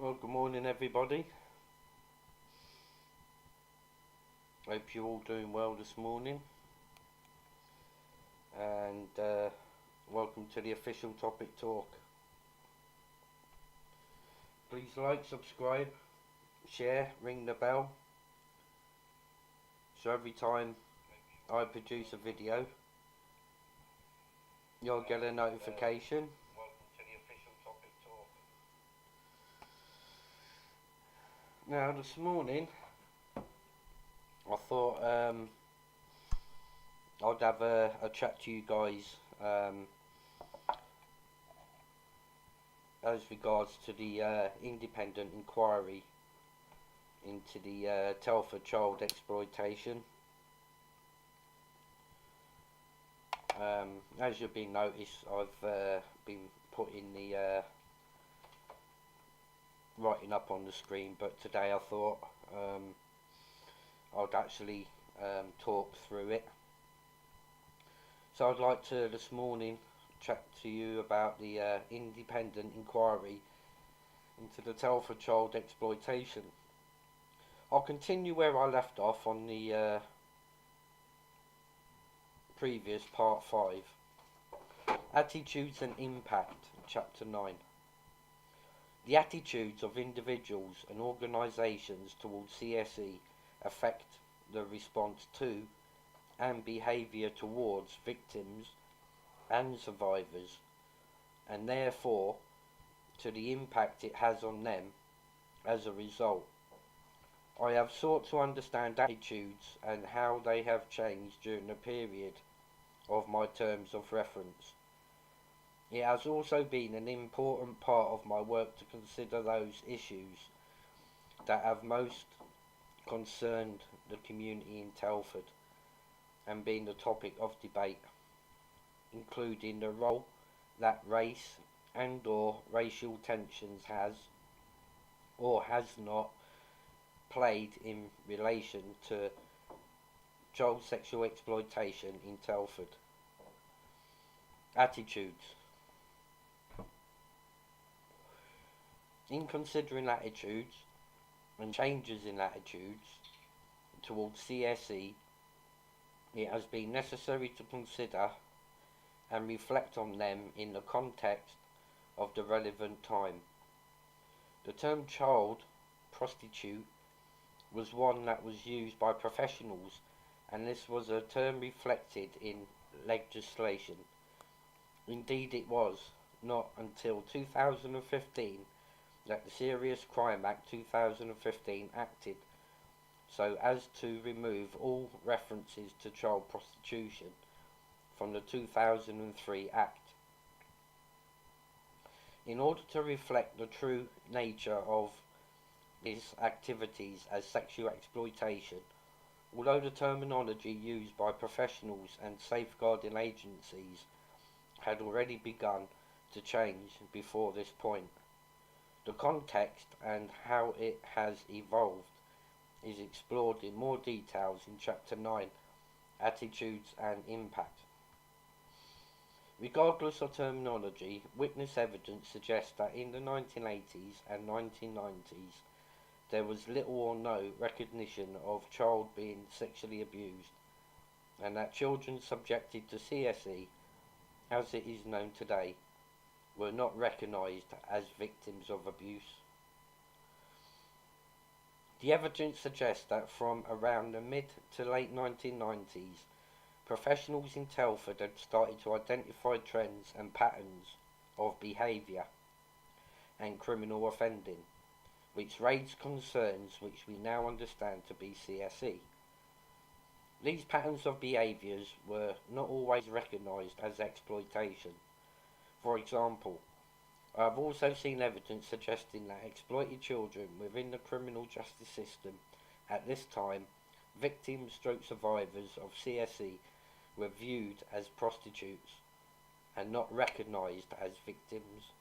Well, good morning everybody. Hope you're all doing well this morning. And welcome to the official topic talk. Please like, subscribe, share, ring the bell. So every time I produce a video, you'll get a notification. Welcome to the official topic talk. Now this morning, I thought I'd have a chat to you guys as regards to the independent inquiry into the Telford child exploitation. As you've been noticed, I've been putting the writing up on the screen, but today I thought I'd actually talk through it. So I'd like to this morning chat to you about the independent inquiry into the Telford child exploitation. I'll continue where I left off on the previous part 5. Attitudes and Impact, chapter 9. The attitudes of individuals and organisations towards CSE affect the response to and behaviour towards victims and survivors, and therefore to the impact it has on them as a result. I have sought to understand attitudes and how they have changed during the period of my terms of reference. It has also been an important part of my work to consider those issues that have most concerned the community in Telford and been the topic of debate, including the role that race and or racial tensions has or has not played in relation to child sexual exploitation in Telford. Attitudes. In considering attitudes and changes in attitudes towards CSE, it has been necessary to consider and reflect on them in the context of the relevant time. The term child prostitute was one that was used by professionals, and this was a term reflected in legislation. Indeed, it was not until 2015 that the Serious Crime Act 2015 acted so as to remove all references to child prostitution from the 2003 Act. In order to reflect the true nature of these activities as sexual exploitation, although the terminology used by professionals and safeguarding agencies had already begun to change before this point, the context and how it has evolved is explored in more details in Chapter 9, Attitudes and Impact. Regardless of terminology, witness evidence suggests that in the 1980s and 1990s there was little or no recognition of child being sexually abused, and that children subjected to CSE, as it is known today, were not recognised as victims of abuse. The evidence suggests that from around the mid to late 1990s, professionals in Telford had started to identify trends and patterns of behaviour and criminal offending, which raised concerns which we now understand to be CSE. These patterns of behaviours were not always recognised as exploitation. For example, I have also seen evidence suggesting that exploited children within the criminal justice system at this time, victims/survivors of CSE, were viewed as prostitutes and not recognised as victims.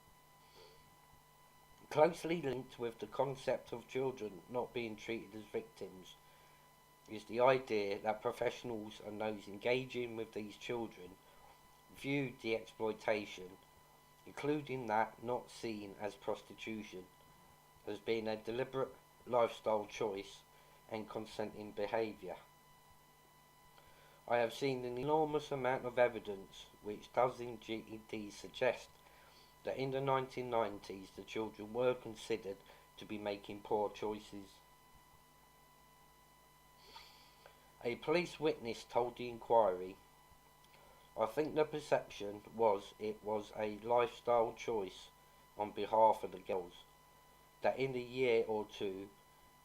Closely linked with the concept of children not being treated as victims is the idea that professionals and those engaging with these children viewed the exploitation, including that not seen as prostitution, as being a deliberate lifestyle choice and consenting behaviour. I have seen an enormous amount of evidence which does indeed suggest that in the 1990s the children were considered to be making poor choices. A police witness told the inquiry, "I think the perception was it was a lifestyle choice on behalf of the girls, that in a year or two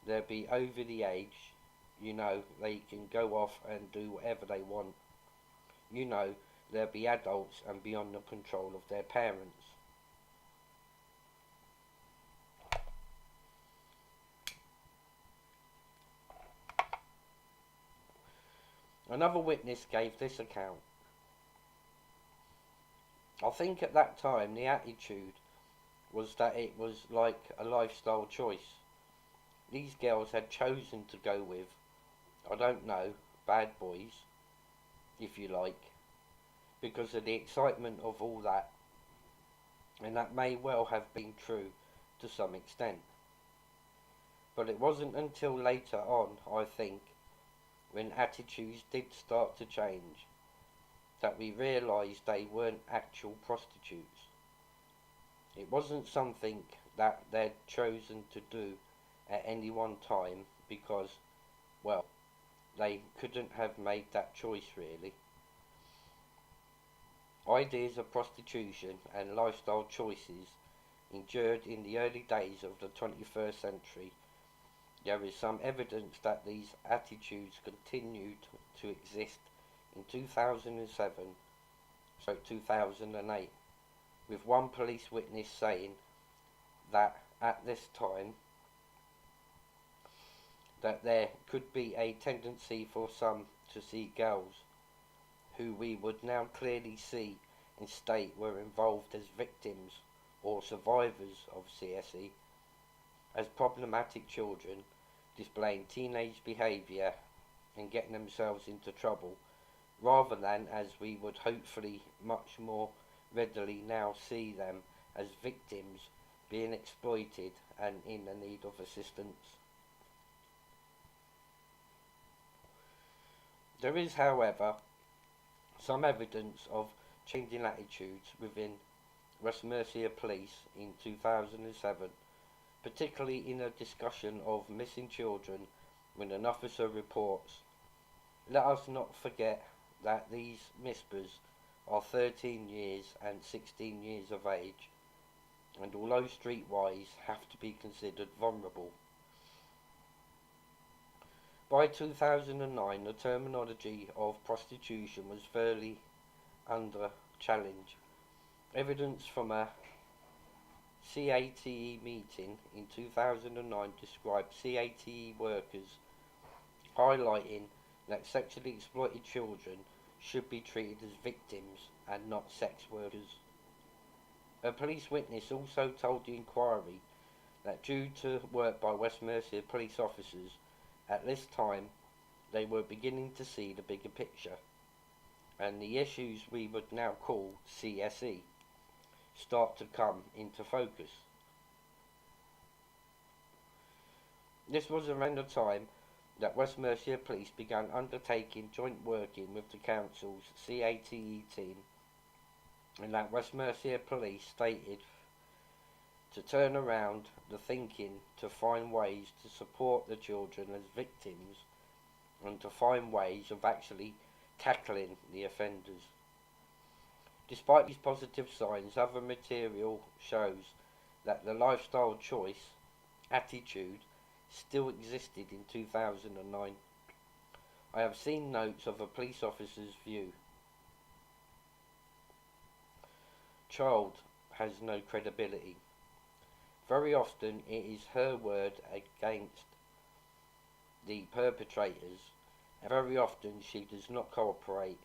they'll be over the age, they can go off and do whatever they want. They'll be adults and beyond the control of their parents." Another witness gave this account. "I think at that time the attitude was that it was like a lifestyle choice. These girls had chosen to go with, I don't know, bad boys, if you like, because of the excitement of all that, and that may well have been true to some extent. But it wasn't until later on, I think, when attitudes did start to change, that we realised they weren't actual prostitutes. It wasn't something that they'd chosen to do at any one time because, well, they couldn't have made that choice really. Ideas of prostitution and lifestyle choices endured in the early days of the 21st century. There is some evidence that these attitudes continued to exist in 2007, 2008, with one police witness saying that at this time that there could be a tendency for some to see girls who we would now clearly see and state were involved as victims or survivors of CSE as problematic children displaying teenage behaviour and getting themselves into trouble, rather than as we would hopefully much more readily now see them as victims being exploited and in the need of assistance." There is, however, some evidence of changing attitudes within West Mercia Police in 2007, particularly in a discussion of missing children when an officer reports, "Let us not forget that these mispers are 13 years and 16 years of age, and although streetwise have to be considered vulnerable." By 2009, the terminology of prostitution was fairly under challenge. Evidence from a CATE meeting in 2009 described CATE workers highlighting that sexually exploited children should be treated as victims and not sex workers. A police witness also told the inquiry that due to work by West Mercia police officers at this time, they were beginning to see the bigger picture, and the issues we would now call CSE start to come into focus. This was around the time that West Mercia Police began undertaking joint working with the Council's CATE team, and that West Mercia Police stated to turn around the thinking to find ways to support the children as victims and to find ways of actually tackling the offenders. Despite these positive signs, other material shows that the lifestyle choice attitude still existed in 2009. I have seen notes of a police officer's view. Child has no credibility. Very often it is her word against the perpetrators, and very often she does not cooperate,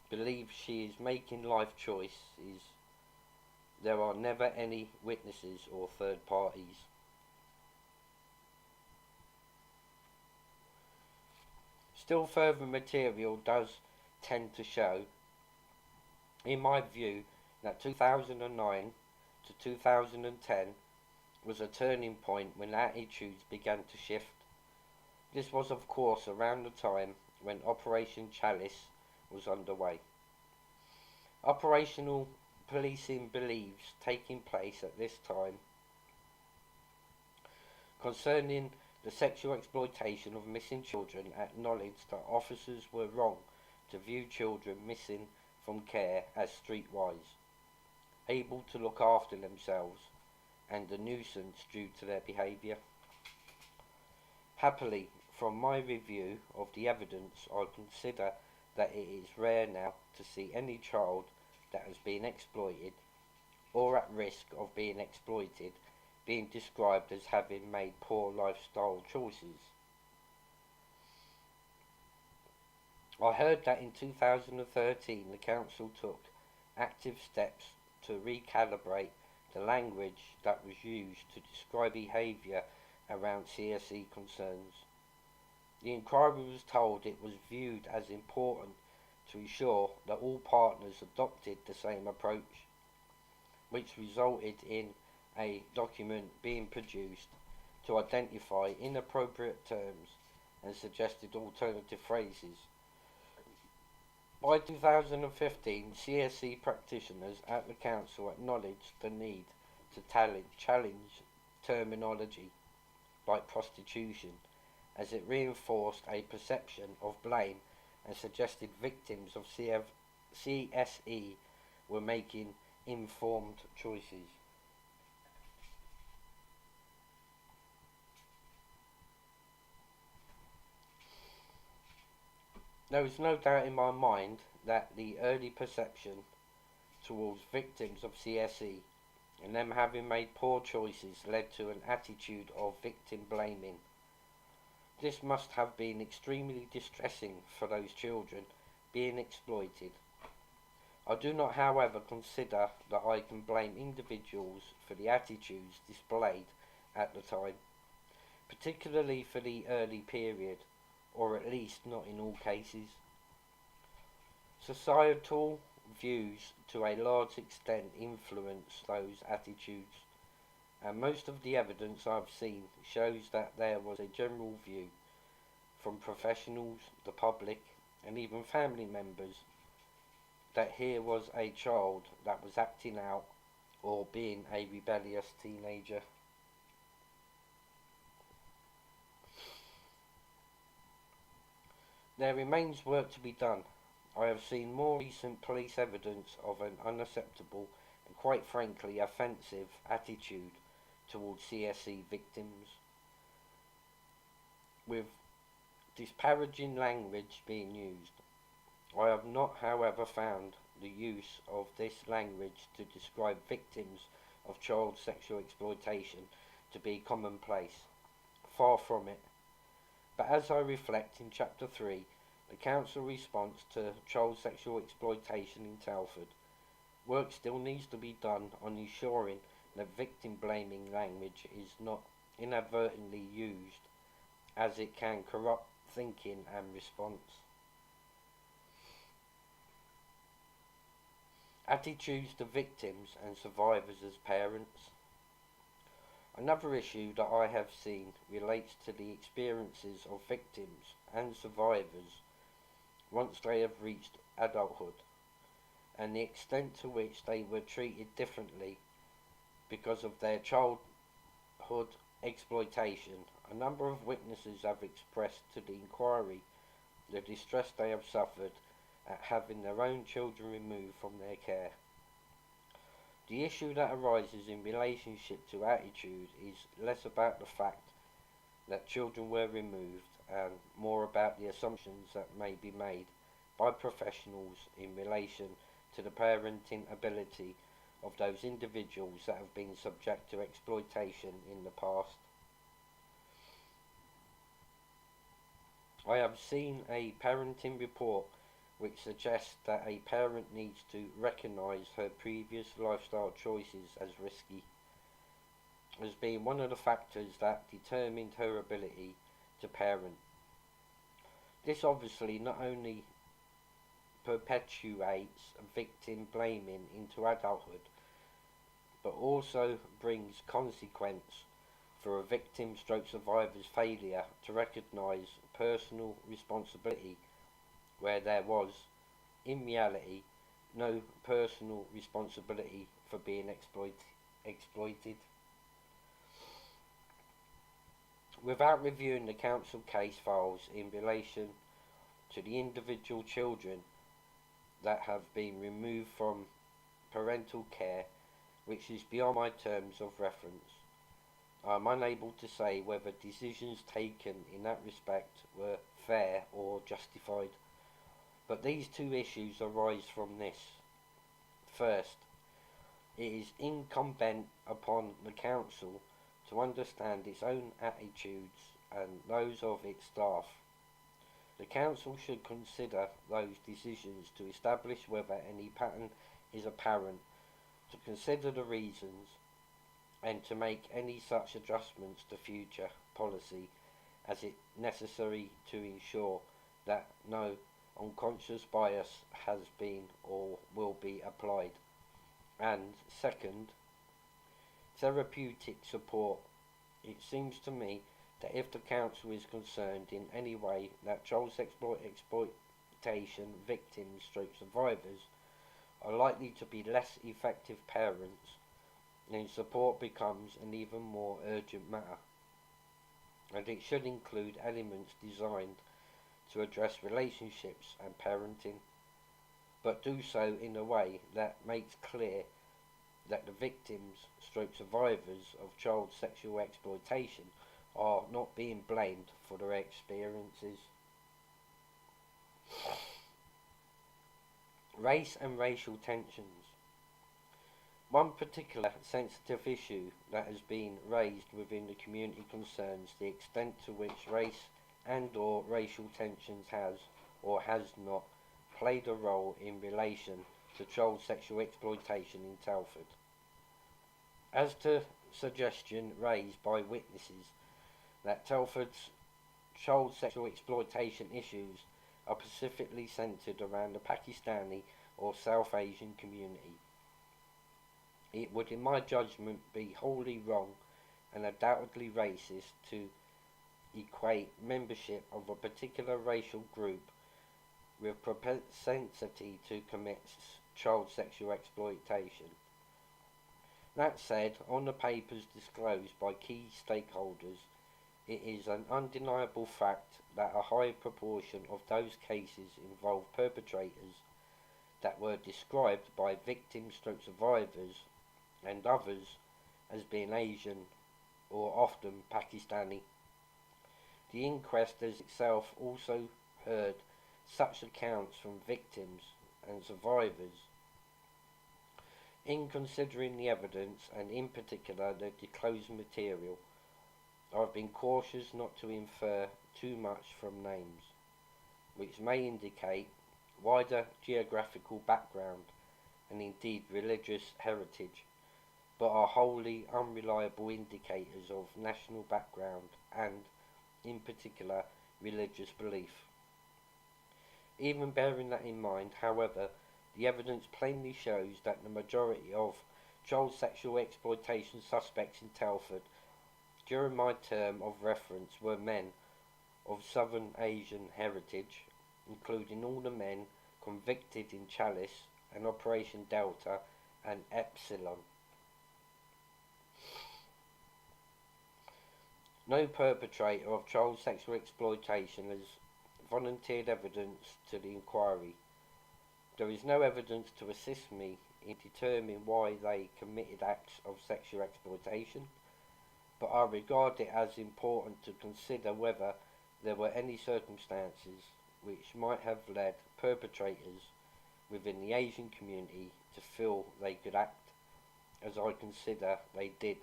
believes she is making life choices. There are never any witnesses or third parties. Still further material does tend to show, in my view, that 2009 to 2010 was a turning point when attitudes began to shift. This was of course around the time when Operation Chalice was underway. Operational policing believes taking place at this time concerning the sexual exploitation of missing children acknowledged that officers were wrong to view children missing from care as streetwise, able to look after themselves, and a nuisance due to their behaviour. Happily, from my review of the evidence, I consider that it is rare now to see any child that has been exploited or at risk of being exploited being described as having made poor lifestyle choices. I heard that in 2013 the Council took active steps to recalibrate the language that was used to describe behaviour around CSE concerns. The inquiry was told it was viewed as important to ensure that all partners adopted the same approach, which resulted in a document being produced to identify inappropriate terms and suggested alternative phrases. By 2015, CSE practitioners at the Council acknowledged the need to challenge terminology like prostitution, as it reinforced a perception of blame and suggested victims of CSE were making informed choices. There is no doubt in my mind that the early perception towards victims of CSE and them having made poor choices led to an attitude of victim blaming. This must have been extremely distressing for those children being exploited. I do not, however, consider that I can blame individuals for the attitudes displayed at the time, particularly for the early period, or at least not in all cases. Societal views to a large extent influence those attitudes, and most of the evidence I've seen shows that there was a general view from professionals, the public, and even family members that here was a child that was acting out or being a rebellious teenager. There remains work to be done. I have seen more recent police evidence of an unacceptable and quite frankly offensive attitude towards CSE victims, with disparaging language being used. I have not, however, found the use of this language to describe victims of child sexual exploitation to be commonplace. Far from it. But as I reflect in Chapter 3, the Council response to child sexual exploitation in Telford, work still needs to be done on ensuring that victim blaming language is not inadvertently used, as it can corrupt thinking and response. Attitudes to victims and survivors as parents. Another issue that I have seen relates to the experiences of victims and survivors once they have reached adulthood, and the extent to which they were treated differently because of their childhood exploitation. A number of witnesses have expressed to the inquiry the distress they have suffered at having their own children removed from their care. The issue that arises in relationship to attitude is less about the fact that children were removed and more about the assumptions that may be made by professionals in relation to the parenting ability of those individuals that have been subject to exploitation in the past. I have seen a parenting report which suggests that a parent needs to recognise her previous lifestyle choices as risky, as being one of the factors that determined her ability to parent. This obviously not only perpetuates victim blaming into adulthood, but also brings consequence for a victim stroke survivor's failure to recognise personal responsibility where there was, in reality, no personal responsibility for being exploited. Without reviewing the council case files in relation to the individual children that have been removed from parental care, which is beyond my terms of reference, I am unable to say whether decisions taken in that respect were fair or justified. But these two issues arise from this. First, it is incumbent upon the council to understand its own attitudes and those of its staff. The council should consider those decisions to establish whether any pattern is apparent, to consider the reasons, and to make any such adjustments to future policy as it necessary to ensure that no unconscious bias has been or will be applied. And second, therapeutic support. It seems to me that if the council is concerned in any way that child exploitation victims stroke survivors are likely to be less effective parents, then support becomes an even more urgent matter, and it should include elements designed to address relationships and parenting, but do so in a way that makes clear that the victims stroke survivors of child sexual exploitation are not being blamed for their experiences. Race and racial tensions. One particular sensitive issue that has been raised within the community concerns the extent to which race and or racial tensions has or has not played a role in relation to child sexual exploitation in Telford. As to suggestion raised by witnesses that Telford's child sexual exploitation issues are specifically centred around the Pakistani or South Asian community, it would in my judgment be wholly wrong and undoubtedly racist to equate membership of a particular racial group with propensity to commit child sexual exploitation. That said, on the papers disclosed by key stakeholders, it is an undeniable fact that a high proportion of those cases involve perpetrators that were described by victims stroke survivors and others as being Asian or often Pakistani. The inquest as itself also heard such accounts from victims and survivors. In considering the evidence, and in particular the disclosed material, I have been cautious not to infer too much from names, which may indicate wider geographical background and indeed religious heritage, but are wholly unreliable indicators of national background and, in particular, religious belief. Even bearing that in mind, however, the evidence plainly shows that the majority of child sexual exploitation suspects in Telford during my term of reference were men of Southern Asian heritage, including all the men convicted in Chalice and Operation Delta and Epsilon. No perpetrator of child sexual exploitation has volunteered evidence to the inquiry. There is no evidence to assist me in determining why they committed acts of sexual exploitation, but I regard it as important to consider whether there were any circumstances which might have led perpetrators within the Asian community to feel they could act, as I consider they did,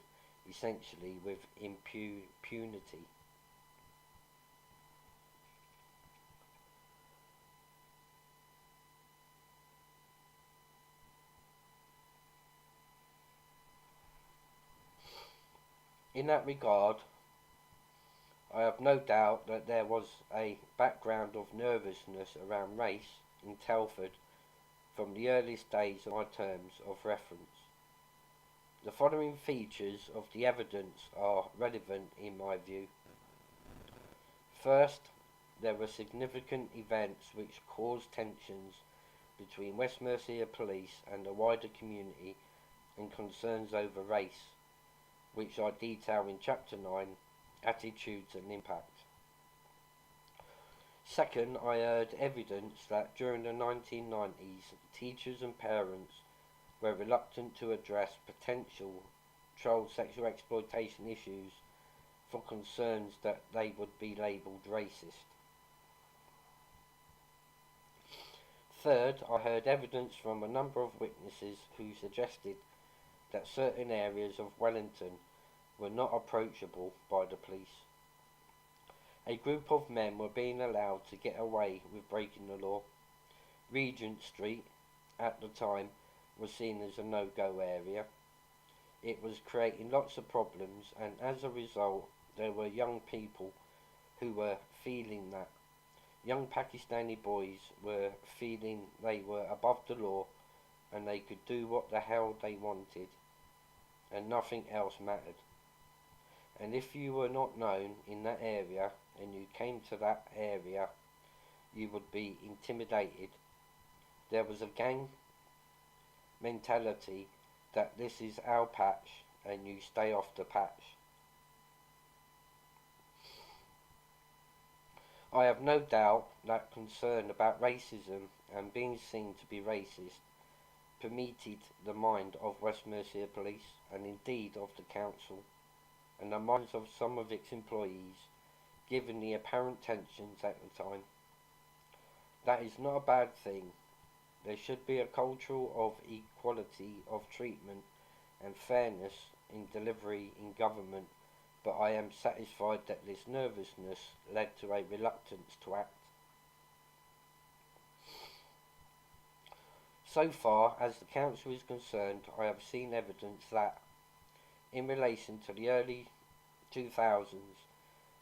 essentially with impunity. In that regard, I have no doubt that there was a background of nervousness around race in Telford from the earliest days of my terms of reference. The following features of the evidence are relevant in my view. First, there were significant events which caused tensions between West Mercia Police and the wider community and concerns over race, which I detail in Chapter 9, Attitudes and Impact. Second, I heard evidence that during the 1990s, teachers and parents were reluctant to address potential child sexual exploitation issues for concerns that they would be labelled racist. Third, I heard evidence from a number of witnesses who suggested that certain areas of Wellington were not approachable by the police. A group of men were being allowed to get away with breaking the law. Regent Street, at the time, was seen as a no-go area. It was creating lots of problems, and as a result, there were young people who were feeling that. Young Pakistani boys were feeling they were above the law and they could do what the hell they wanted and nothing else mattered. And if you were not known in that area and you came to that area, you would be intimidated. There was a gang mentality that this is our patch and you stay off the patch. I have no doubt that concern about racism and being seen to be racist permeated the mind of West Mercia Police and indeed of the council and the minds of some of its employees, given the apparent tensions at the time. That is not a bad thing. There should be a culture of equality of treatment and fairness in delivery in government, but I am satisfied that this nervousness led to a reluctance to act. So far as the council is concerned, I have seen evidence that, in relation to the early 2000s,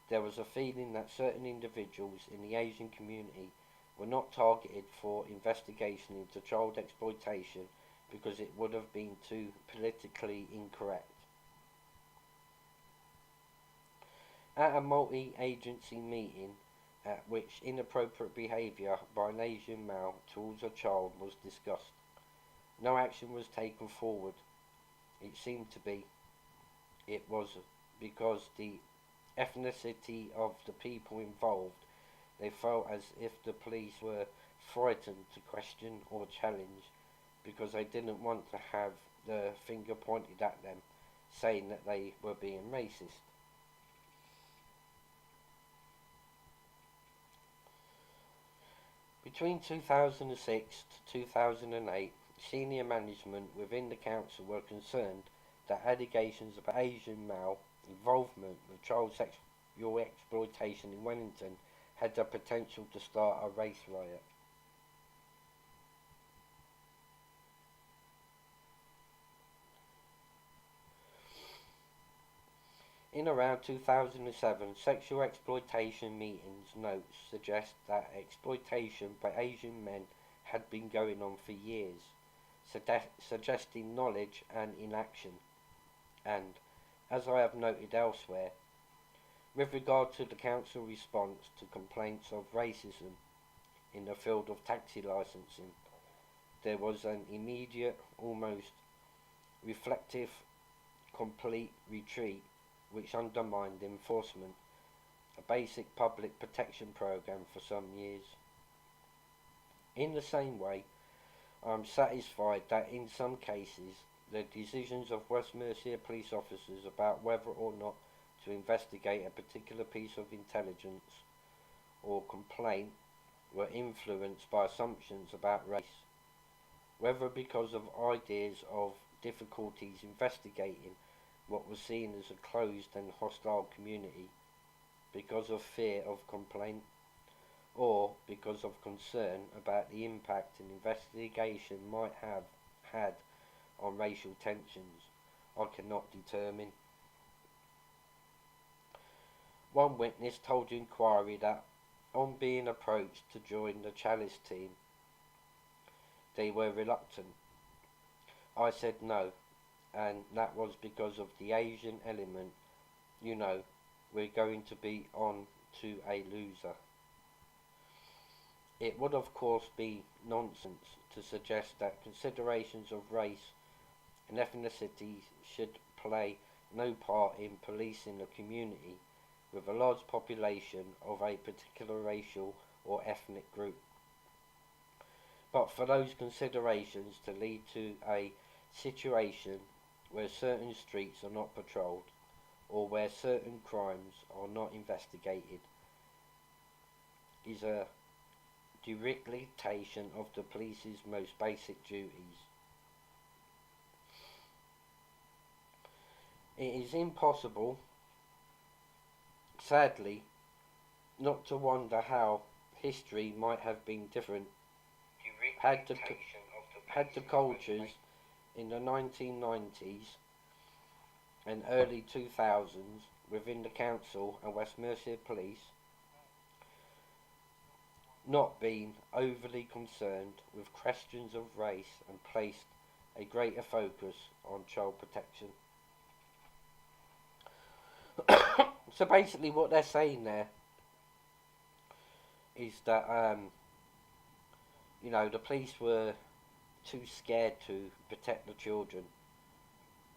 there was a feeling that certain individuals in the Asian community were not targeted for investigation into child exploitation because it would have been too politically incorrect. At a multi-agency meeting at which inappropriate behaviour by an Asian male towards a child was discussed, no action was taken forward. It seemed to be. It was because the ethnicity of the people involved, they felt as if the police were frightened to question or challenge because they didn't want to have the finger pointed at them, saying that they were being racist. Between 2006 to 2008, senior management within the council were concerned that allegations of Asian male involvement with child sexual exploitation in Wellington had the potential to start a race riot. In around 2007, sexual exploitation meetings notes suggest that exploitation by Asian men had been going on for years, suggesting knowledge and inaction. And, as I have noted elsewhere, with regard to the council response to complaints of racism in the field of taxi licensing, there was an immediate, almost reflective, complete retreat which undermined enforcement, a basic public protection program for some years. In the same way, I am satisfied that in some cases the decisions of West Mercia police officers about whether or not to investigate a particular piece of intelligence or complaint were influenced by assumptions about race, whether because of ideas of difficulties investigating what was seen as a closed and hostile community, because of fear of complaint, or because of concern about the impact an investigation might have had on racial tensions, I cannot determine. One witness told the inquiry that, on being approached to join the Chalice team, they were reluctant. I said no, and that was because of the Asian element. You know, we're going to be on to a loser. It would of course be nonsense to suggest that considerations of race and ethnicity should play no part in policing a community with a large population of a particular racial or ethnic group. But for those considerations to lead to a situation where certain streets are not patrolled or where certain crimes are not investigated is a dereliction of the police's most basic duties. It is impossible, sadly, not to wonder how history might have been different had the cultures in the 1990s and early 2000s within the council and West Mercia Police not been overly concerned with questions of race and placed a greater focus on child protection. So basically what they're saying there is that the police were too scared to protect the children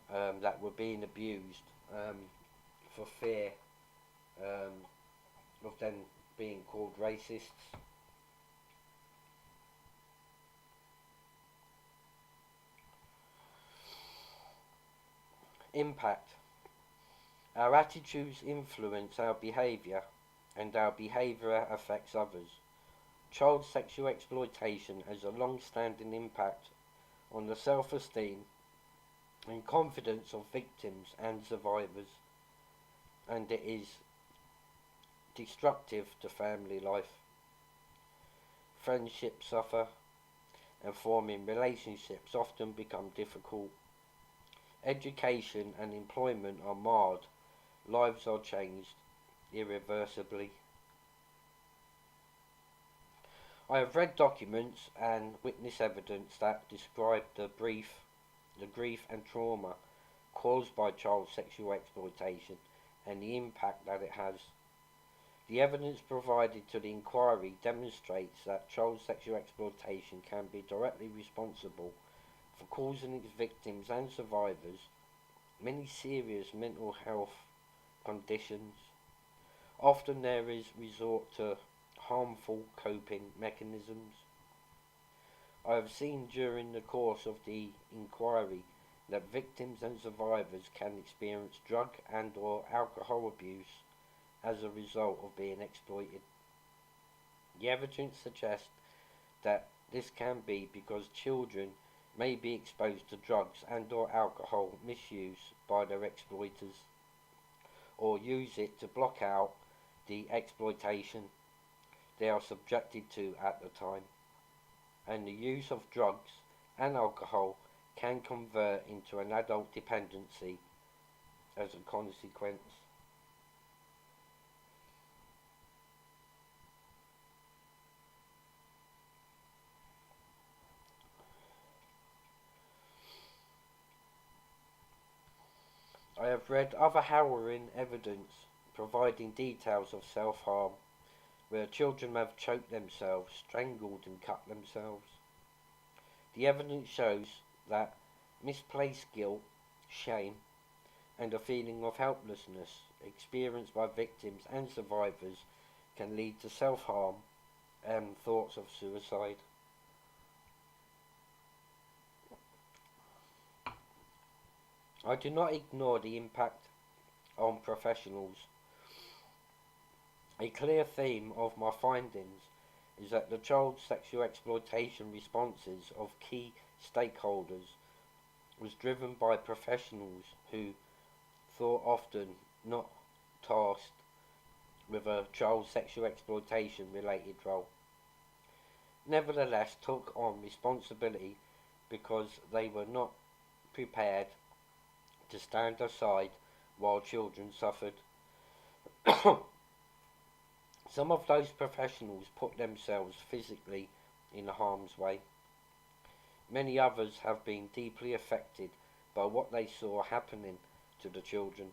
that were being abused for fear of them being called racists. Impact. Our attitudes influence our behaviour, and our behaviour affects others. Child sexual exploitation has a long-standing impact on the self-esteem and confidence of victims and survivors, and it is destructive to family life. Friendships suffer, and forming relationships often become difficult. Education and employment are marred. Lives are changed irreversibly. I have read documents and witness evidence that describe the grief and trauma caused by child sexual exploitation and the impact that it has. The evidence provided to the inquiry demonstrates that child sexual exploitation can be directly responsible for causing its victims and survivors many serious mental health conditions. Often there is resort to harmful coping mechanisms. I have seen during the course of the inquiry that victims and survivors can experience drug and or alcohol abuse as a result of being exploited. The evidence suggests that this can be because children may be exposed to drugs and or alcohol misuse by their exploiters, or use it to block out the exploitation they are subjected to at the time, and the use of drugs and alcohol can convert into an adult dependency as a consequence. I have read other harrowing evidence providing details of self-harm, where children have choked themselves, strangled and cut themselves. The evidence shows that misplaced guilt, shame, and a feeling of helplessness experienced by victims and survivors can lead to self-harm and thoughts of suicide. I do not ignore the impact on professionals. A clear theme of my findings is that the child sexual exploitation responses of key stakeholders was driven by professionals who, though often not tasked with a child sexual exploitation related role, nevertheless took on responsibility because they were not prepared to stand aside while children suffered. Some of those professionals put themselves physically in harm's way. Many others have been deeply affected by what they saw happening to the children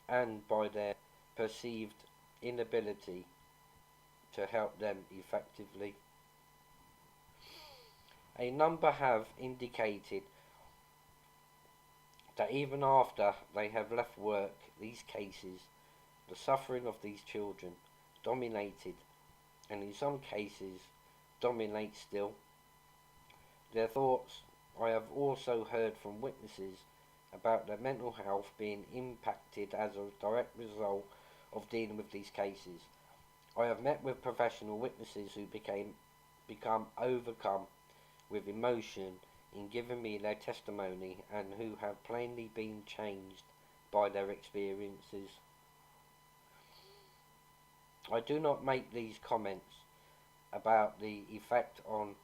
and by their perceived inability to help them effectively. A number have indicated that even after they have left work, these cases, the suffering of these children, dominated, and in some cases dominate still. Their thoughts. I have also heard from witnesses about their mental health being impacted as a direct result of dealing with these cases. I have met with professional witnesses who become overcome with emotion in giving me their testimony and who have plainly been changed by their experiences. I do not make these comments about the effect on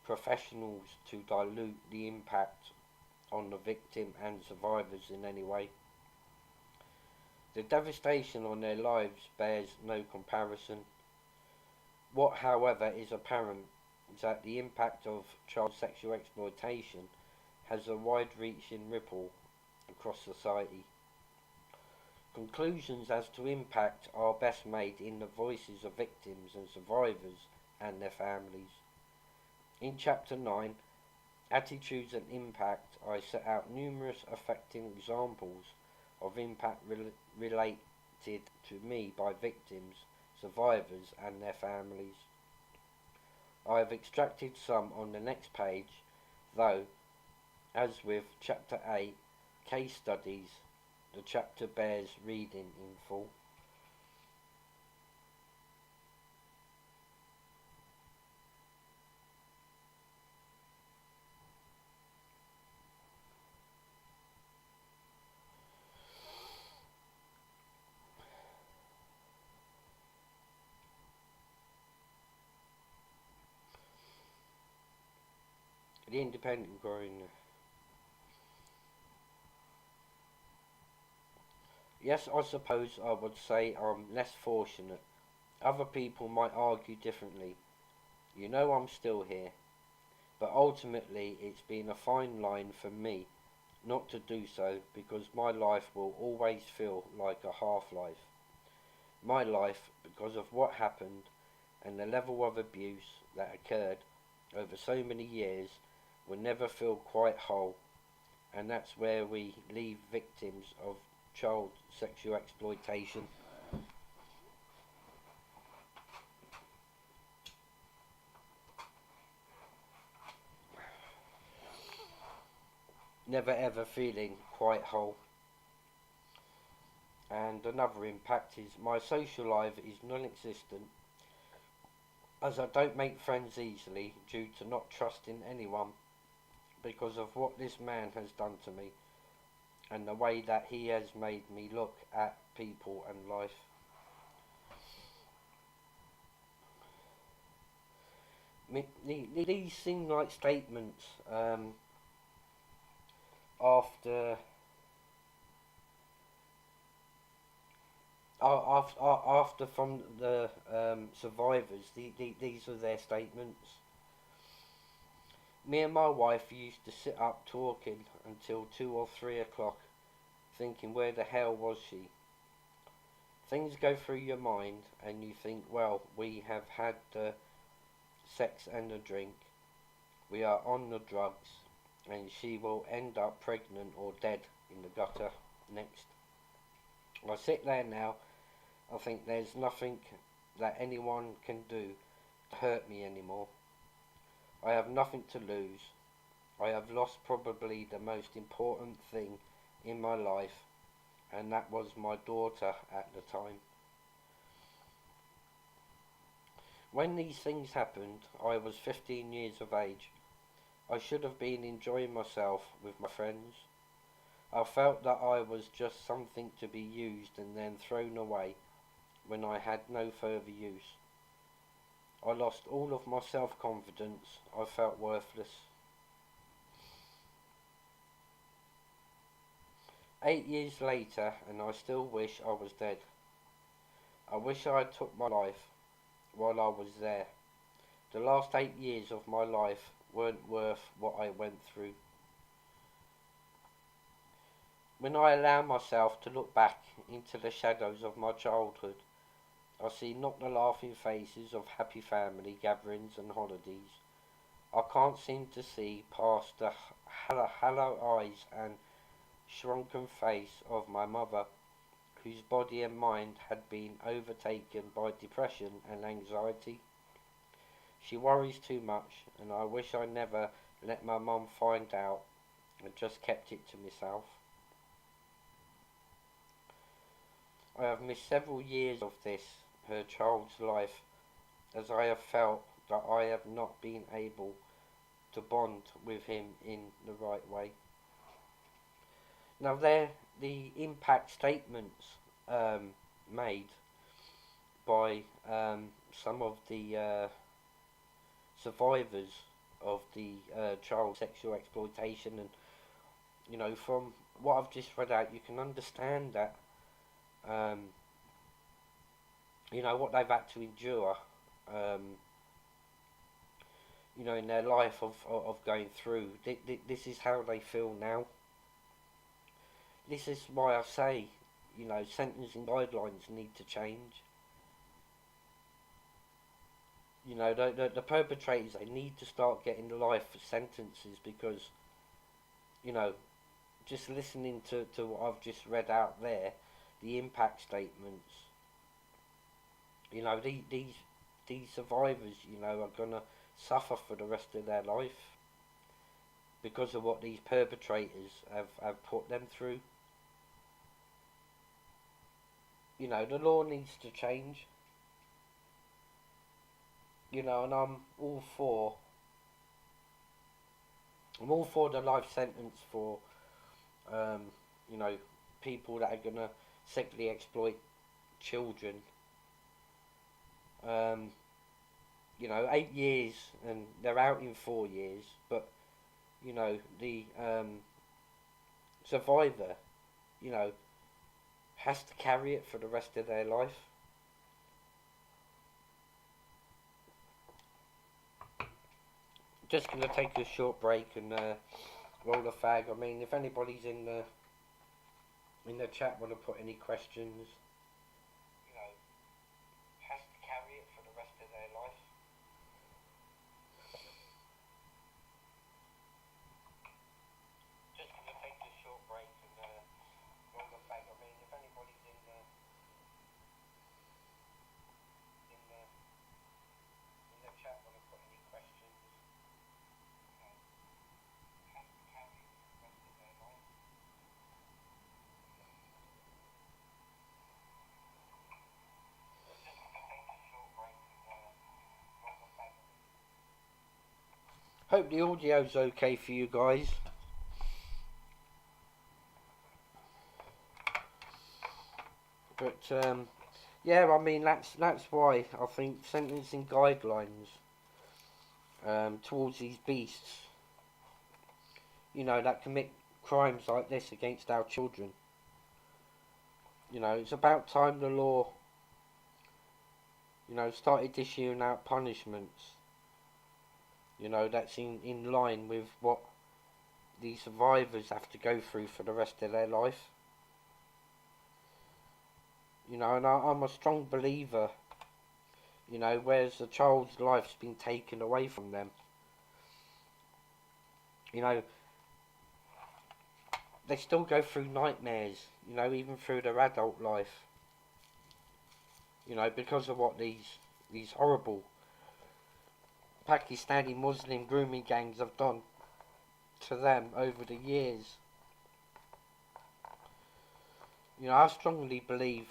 professionals to dilute the impact on the victim and survivors in any way. The devastation on their lives bears no comparison. What, however, is apparent is that the impact of child sexual exploitation has a wide-reaching ripple across society. Conclusions as to impact are best made in the voices of victims and survivors and their families. In Chapter 9, Attitudes and Impact, I set out numerous affecting examples of impact related to me by victims, survivors and their families. I have extracted some on the next page, though, as with Chapter 8, Case Studies, the chapter bears reading in full. The independent growing. Yes, I suppose I would say I'm less fortunate. Other people might argue differently. You know I'm still here. But ultimately it's been a fine line for me not to do so because my life will always feel like a half-life. My life, because of what happened and the level of abuse that occurred over so many years, will never feel quite whole, and that's where we leave victims of child sexual exploitation. Never ever feeling quite whole. And another impact is my social life is non-existent, as I don't make friends easily due to not trusting anyone because of what this man has done to me and the way that he has made me look at people and life. These seem like statements after after from the survivors. These are their statements. Me and my wife used to sit up talking until 2 or 3 o'clock, thinking where the hell was she? Things go through your mind and you think, well, we have had the sex and the drink, we are on the drugs, and she will end up pregnant or dead in the gutter next. I sit there now, I think there's nothing that anyone can do to hurt me anymore. I have nothing to lose. I have lost probably the most important thing in my life, and that was my daughter at the time. When these things happened, I was 15 years of age. I should have been enjoying myself with my friends. I felt that I was just something to be used and then thrown away when I had no further use. I lost all of my self-confidence. I felt worthless. 8 years later, and I still wish I was dead. I wish I had took my life while I was there. The last 8 years of my life weren't worth what I went through. When I allow myself to look back into the shadows of my childhood, I see not the laughing faces of happy family gatherings and holidays. I can't seem to see past the hollow eyes and shrunken face of my mother, whose body and mind had been overtaken by depression and anxiety. She worries too much, and I wish I never let my mum find out and just kept it to myself. I have missed several years of this, her child's life, as I have felt that I have not been able to bond with him in the right way. Now, there, the impact statements made by some of the survivors of the child sexual exploitation, and from what I've just read out, you can understand that um, what they've had to endure, um, in their life of going through. This is how they feel now. This is why I say, sentencing guidelines need to change. The perpetrators, they need to start getting life sentences, because, you know, just listening to what I've just read out there, the impact statements, these survivors, are gonna suffer for the rest of their life because of what these perpetrators have put them through. The law needs to change. And I'm all for the life sentence for, um, people that are gonna sexually exploit children. 8 years, and they're out in 4 years, but the survivor, you know, has to carry it for the rest of their life. Just gonna take a short break and roll a fag. I mean, if anybody's in the chat want to put any questions, has to carry it for the rest of their life. Just gonna take a short break and roll a fag. I mean, if anybody's in the chat want to put any questions, has to carry it for the rest of their life. Hope the audio's okay for you guys. But yeah, I mean that's why I think sentencing guidelines towards these beasts, that commit crimes like this against our children. It's about time the law, started issuing out punishments, that's in line with what these survivors have to go through for the rest of their life. And I'm a strong believer, whereas a child's life's been taken away from them, they still go through nightmares, even through their adult life, because of what these horrible Pakistani Muslim grooming gangs have done to them over the years. I strongly believe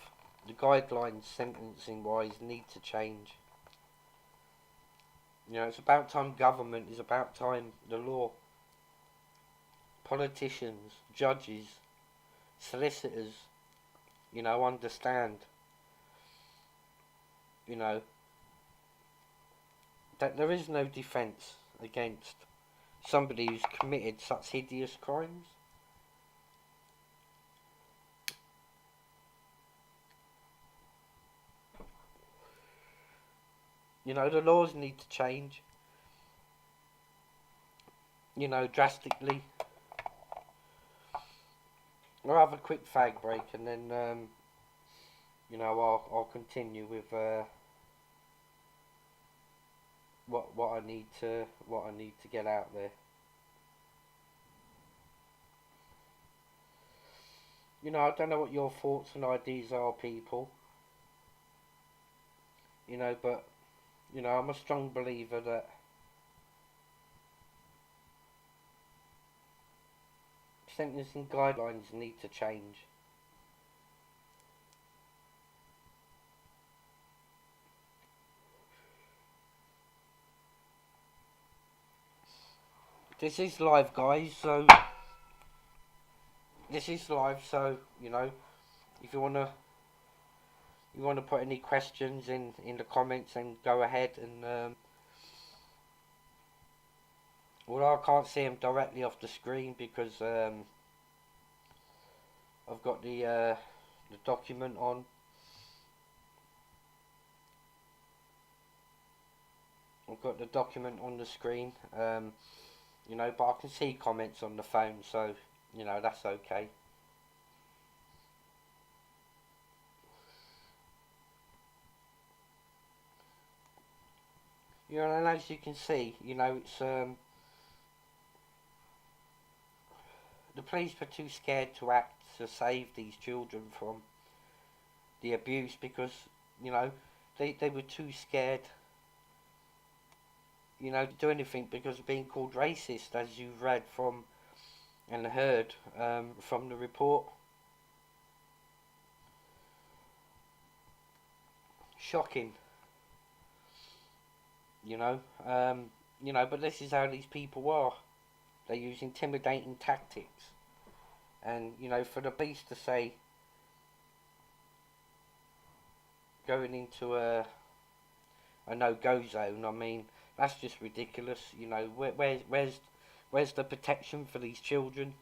the guidelines sentencing wise need to change. It's about time government, it's about time the law, politicians, judges, solicitors, understand, that there is no defence against somebody who's committed such hideous crimes. The laws need to change, drastically. I'll have a quick fag break and then I'll continue with what I need to get out there. I don't know what your thoughts and ideas are, people. But I'm a strong believer that sentencing guidelines need to change. This is live, guys. So this is live. So if you wanna put any questions in the comments, and go ahead and well, I can't see them directly off the screen because I've got the document on. I've got the document on the screen, but I can see comments on the phone, so that's okay. And as you can see, it's the police were too scared to act to save these children from the abuse because they were too scared to do anything because of being called racist, as you've read from and heard from the report. Shocking. But this is how these people are. They use intimidating tactics, and for the police to say going into a no-go zone, I mean, that's just ridiculous. Where's the protection for these children?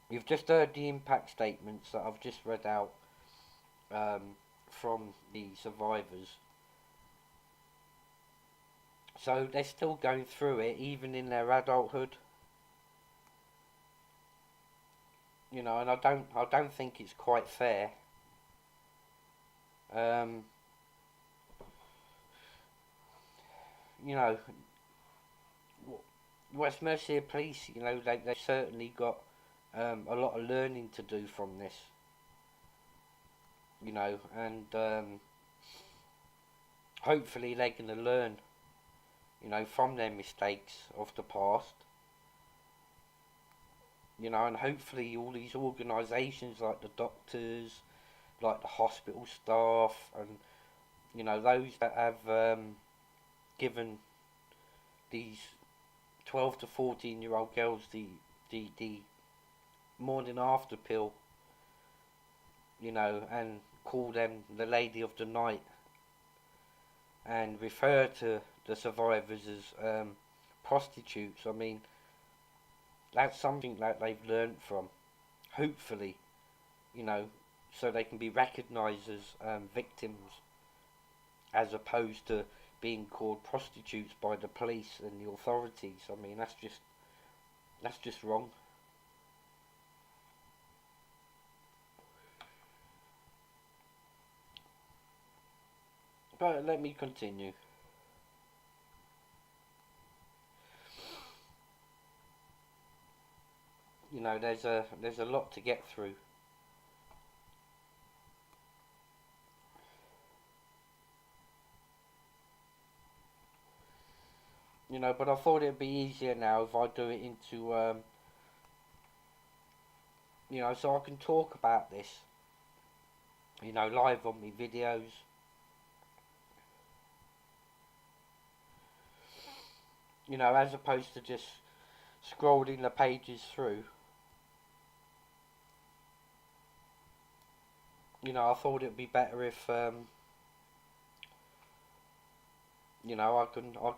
You've just heard the impact statements that I've just read out from the survivors. So they're still going through it, even in their adulthood. And I don't think it's quite fair. West Mercia Police, they certainly got a lot of learning to do from this. And hopefully they're going to learn, from their mistakes of the past. And hopefully all these organisations like the doctors, like the hospital staff, and those that have given these 12 to 14-year-old girls the morning after pill, and call them the lady of the night, and refer to the survivors as prostitutes. I mean, that's something that they've learned from, hopefully, so they can be recognised as victims, as opposed to being called prostitutes by the police and the authorities. I mean, that's just wrong. But let me continue. There's a lot to get through. But I thought it'd be easier now if I do it into so I can talk about this, live on my videos. As opposed to just scrolling the pages through. I thought it'd be better if I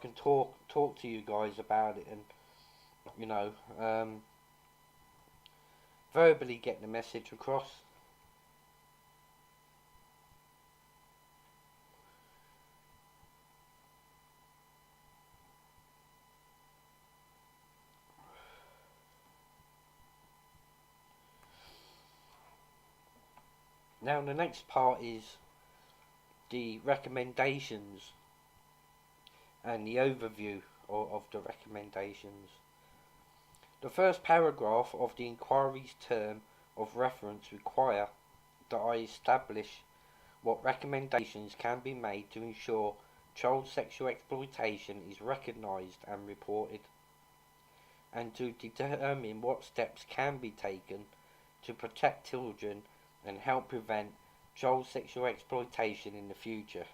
can talk to you guys about it, and verbally get the message across. Now the next part is the recommendations and the overview of the recommendations. The first paragraph of the inquiry's term of reference require that I establish what recommendations can be made to ensure child sexual exploitation is recognised and reported, and to determine what steps can be taken to protect children and help prevent child sexual exploitation in the future.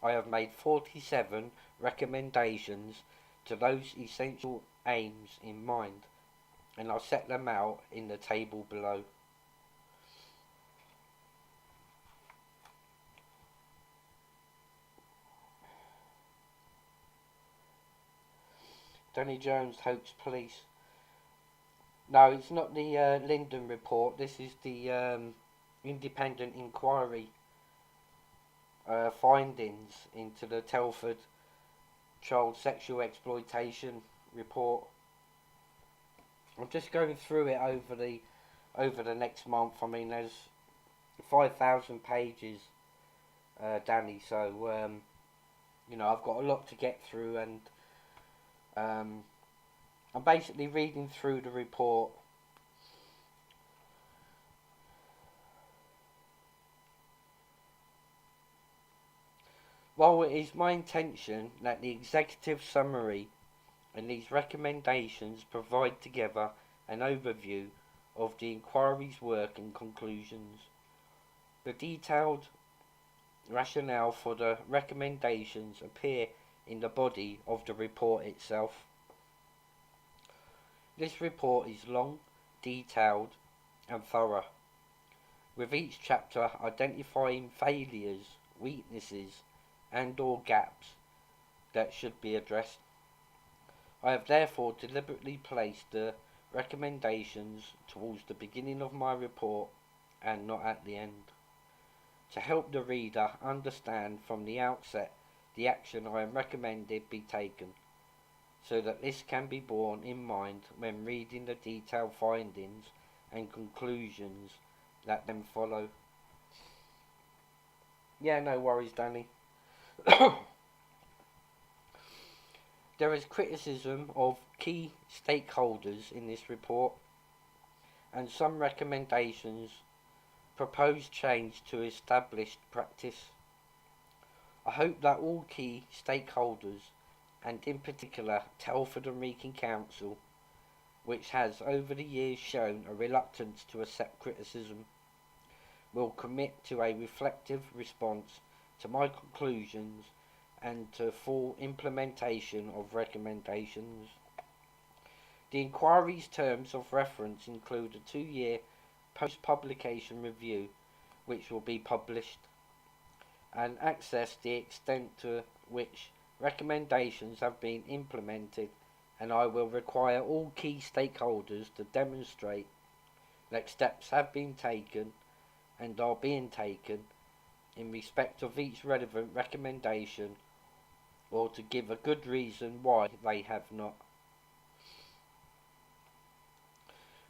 I have made 47 recommendations to those essential aims in mind, and I'll set them out in the table below. Danny Jones hoax police. No, it's not the Linden report. This is the independent inquiry findings into the Telford child sexual exploitation report. I'm just going through it over the next month. I mean, there's 5,000 pages, Danny. So I've got a lot to get through, and I'm basically reading through the report. While it is my intention that the executive summary and these recommendations provide together an overview of the inquiry's work and conclusions, the detailed rationale for the recommendations appear in the body of the report itself. This report is long, detailed and thorough, with each chapter identifying failures, weaknesses and/or gaps that should be addressed. I have therefore deliberately placed the recommendations towards the beginning of my report and not at the end, to help the reader understand from the outset the action I am recommended be taken, so that this can be borne in mind when reading the detailed findings and conclusions that then follow. Yeah, no worries, Danny. There is criticism of key stakeholders in this report, and some recommendations propose change to established practice. I hope that all key stakeholders, and in particular Telford and Wrekin Council, which has over the years shown a reluctance to accept criticism, will commit to a reflective response to my conclusions and to full implementation of recommendations. The inquiry's terms of reference include a 2-year post-publication review, which will be published, and assess the extent to which recommendations have been implemented, and I will require all key stakeholders to demonstrate that steps have been taken and are being taken in respect of each relevant recommendation, or to give a good reason why they have not.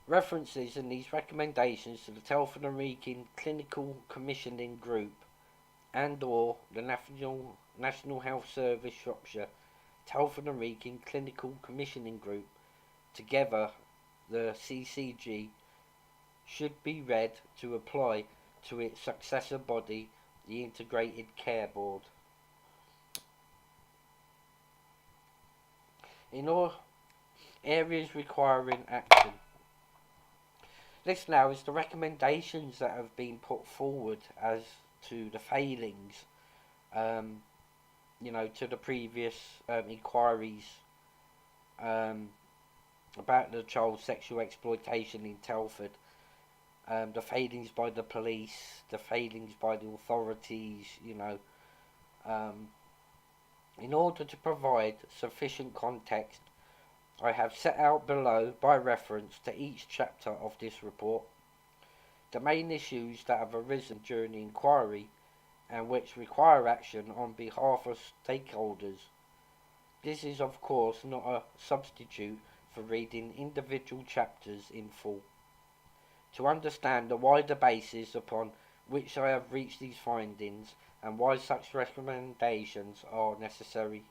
References in these recommendations to the Telford and Wrekin Clinical Commissioning Group and/or the National Health Service Shropshire Telford and Wrekin Clinical Commissioning Group, together the CCG, should be read to apply to its successor body, the Integrated Care Board. In all areas requiring action. This now is the recommendations that have been put forward as to the failings, to the previous inquiries about the child sexual exploitation in Telford, the failings by the police, the failings by the authorities, in order to provide sufficient context, I have set out below, by reference to each chapter of this report, the main issues that have arisen during the inquiry and which require action on behalf of stakeholders. This is of course not a substitute for reading individual chapters in full. to understand the wider basis upon which I have reached these findings and why such recommendations are necessary.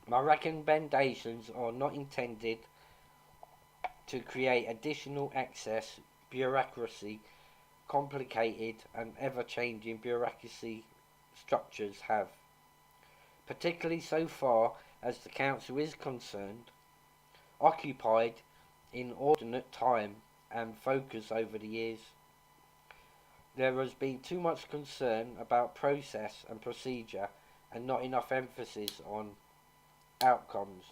My recommendations are not intended to create additional excess bureaucracy. Complicated and ever-changing bureaucracy structures have, particularly so far as the Council is concerned, occupied inordinate time and focus over the years. There has been too much concern about process and procedure and not enough emphasis on outcomes.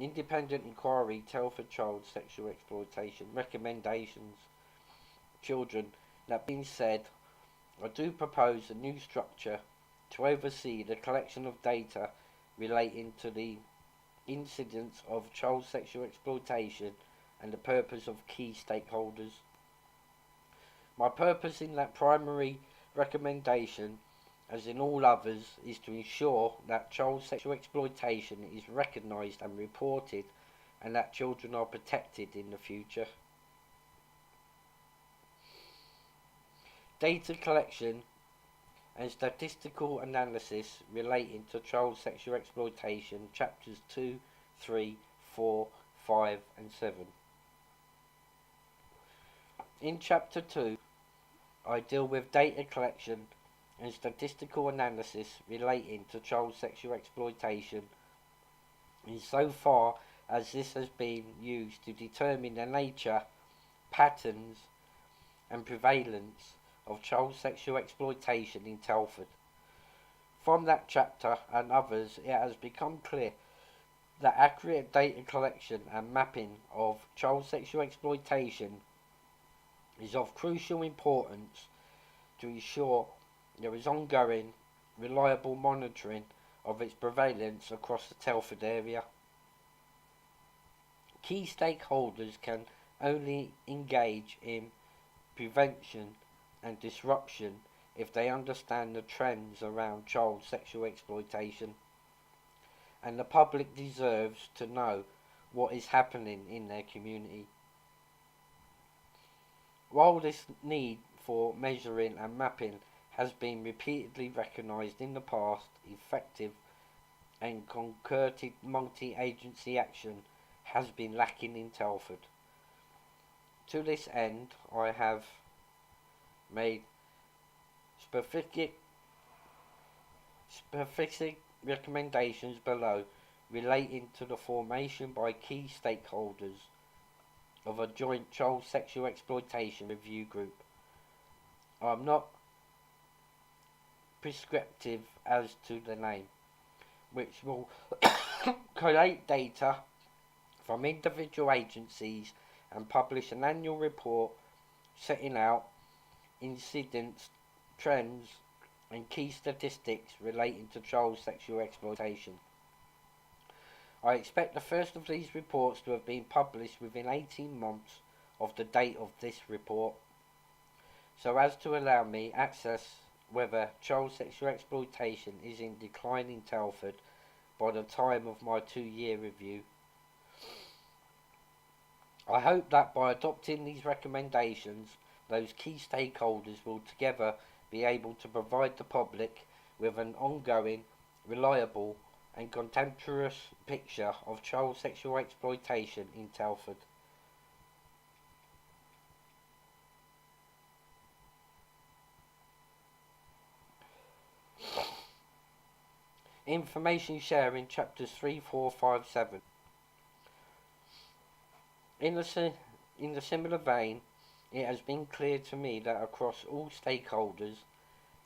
Independent inquiry, Telford child sexual exploitation, recommendations, children. That being said, I do propose a new structure to oversee the collection of data relating to the incidence of child sexual exploitation and the purpose of key stakeholders. My purpose in that primary recommendation, as in all others, is to ensure that child sexual exploitation is recognised and reported and that children are protected in the future. Data collection and statistical analysis relating to child sexual exploitation, chapters 2, 3, 4, 5 and 7. In chapter 2, I deal with data collection and statistical analysis relating to child sexual exploitation insofar as this has been used to determine the nature, patterns and prevalence of child sexual exploitation in Telford. From that chapter and others, it has become clear that accurate data collection and mapping of child sexual exploitation is of crucial importance to ensure there is ongoing, reliable monitoring of its prevalence across the Telford area. Key stakeholders can only engage in prevention and disruption if they understand the trends around child sexual exploitation, and the public deserves to know what is happening in their community. While this need for measuring and mapping has been repeatedly recognised in the past, effective and concerted multi-agency action has been lacking in Telford. To this end, I have made specific recommendations below relating to the formation by key stakeholders of a joint child sexual exploitation review group. I am not prescriptive as to the name, which will collate data from individual agencies and publish an annual report setting out incidents, trends and key statistics relating to child sexual exploitation. I expect the first of these reports to have been published within 18 months of the date of this report, so as to allow me access whether child sexual exploitation is in decline in Telford by the time of my 2-year review. I hope that by adopting these recommendations, those key stakeholders will together be able to provide the public with an ongoing, reliable and contemporary picture of child sexual exploitation in Telford. Information sharing, chapters 3, 4, 5, 7. In the similar vein, it has been clear to me that across all stakeholders